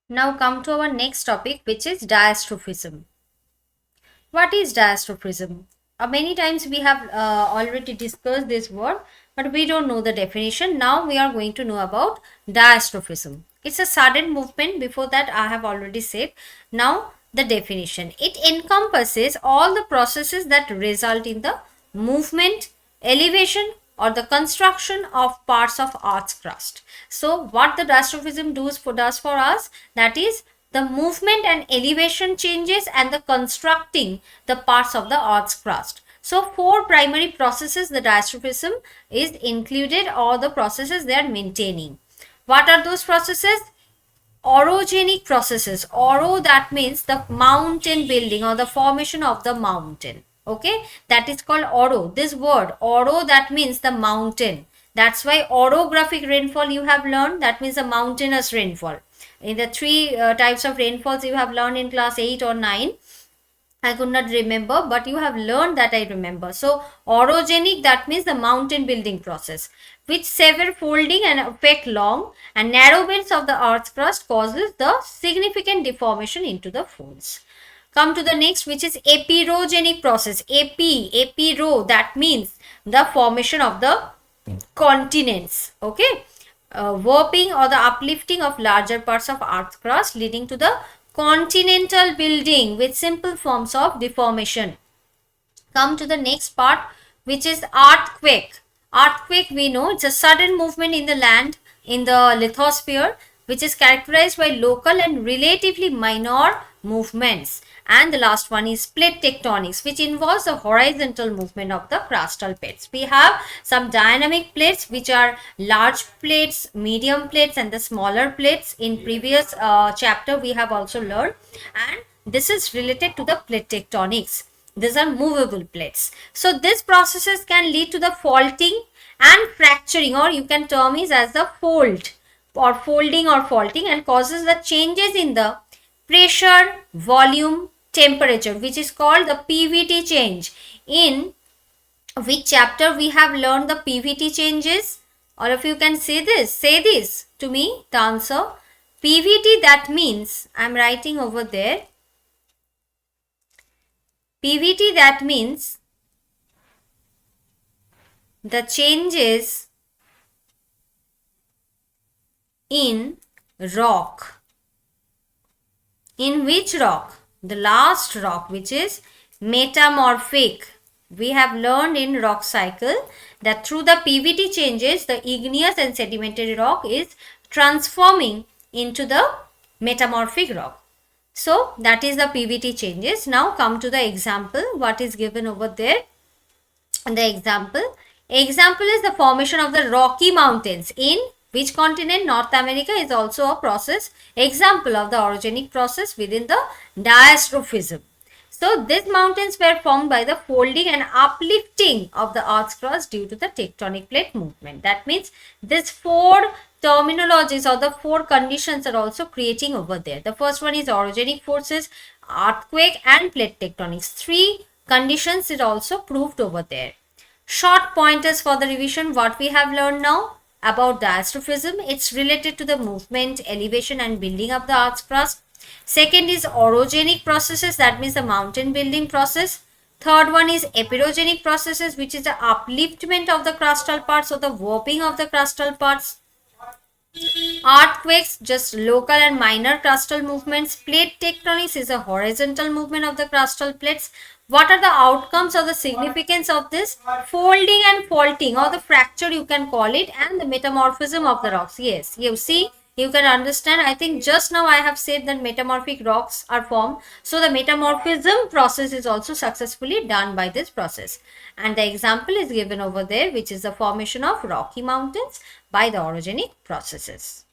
Now come to our next topic, which is diastrophism. What is diastrophism? Many times we have already discussed this word, but we don't know the definition. Now we are going to know about diastrophism. It's a sudden movement. Before that, I have already said. Now the definition. It encompasses all the processes that result in the movement, elevation, or the construction of parts of Earth's crust. So what the diastrophism does for us, that is the movement and elevation changes and the constructing the parts of the Earth's crust. So four primary processes the diastrophism is included, or the processes they are maintaining. What are those processes? Orogenic processes. Oro, that means the mountain building or the formation of the mountain. Okay, that is called oro. This word oro, that means the mountain. That's why orographic rainfall you have learned, that means a mountainous rainfall. In the three types of rainfalls you have learned in class 8 or 9, I could not remember, but you have learned that I remember. So orogenic, that means the mountain building process, which severe folding and affect long and narrow beds of the earth's crust causes the significant deformation into the folds. Come to the next, which is epirogenic process. Epiro, that means the formation of the continents. Okay, warping or the uplifting of larger parts of earth's crust leading to the continental building with simple forms of deformation. Come to the next part, which is earthquake. Earthquake, we know it's a sudden movement in the land in the lithosphere, which is characterized by local and relatively minor movements. And the last one is plate tectonics, which involves the horizontal movement of the crustal plates. We have some dynamic plates, which are large plates, medium plates, and the smaller plates. In previous chapter, we have also learned, and this is related to the plate tectonics. These are movable plates. So these processes can lead to the faulting and fracturing, or you can term it as the fold or folding or faulting, and causes the changes in the pressure, volume, temperature, which is called the PVT change. In which chapter we have learned the PVT changes? All of you can say this to me, the answer. PVT, that means, I am writing over there, PVT, that means the changes in rock. In which rock? The last rock, which is metamorphic. We have learned in rock cycle that through the PVT changes, the igneous and sedimentary rock is transforming into the metamorphic rock. So that is the PVT changes. Now come to the example, what is given over there. The example is the formation of the Rocky Mountains in which continent? North America is also a process, example of the orogenic process within the diastrophism. So these mountains were formed by the folding and uplifting of the earth's crust due to the tectonic plate movement. That means these four terminologies or the four conditions are also creating over there. The first one is orogenic forces, earthquake, and plate tectonics. Three conditions is also proved over there. Short pointers for the revision, what we have learned now about diastrophism. It's related to the movement, elevation, and building of the earth's crust. Second is orogenic processes, that means the mountain building process. Third one is epirogenic processes, which is the upliftment of the crustal parts or the warping of the crustal parts. Earthquakes, just local and minor crustal movements. Plate tectonics is a horizontal movement of the crustal plates. What are the outcomes or the significance of this? Folding and faulting, or the fracture you can call it, and the metamorphism of the rocks. Yes, you see, you can understand. I think just now I have said that metamorphic rocks are formed. So the metamorphism process is also successfully done by this process. And the example is given over there, which is the formation of Rocky Mountains by the orogenic processes.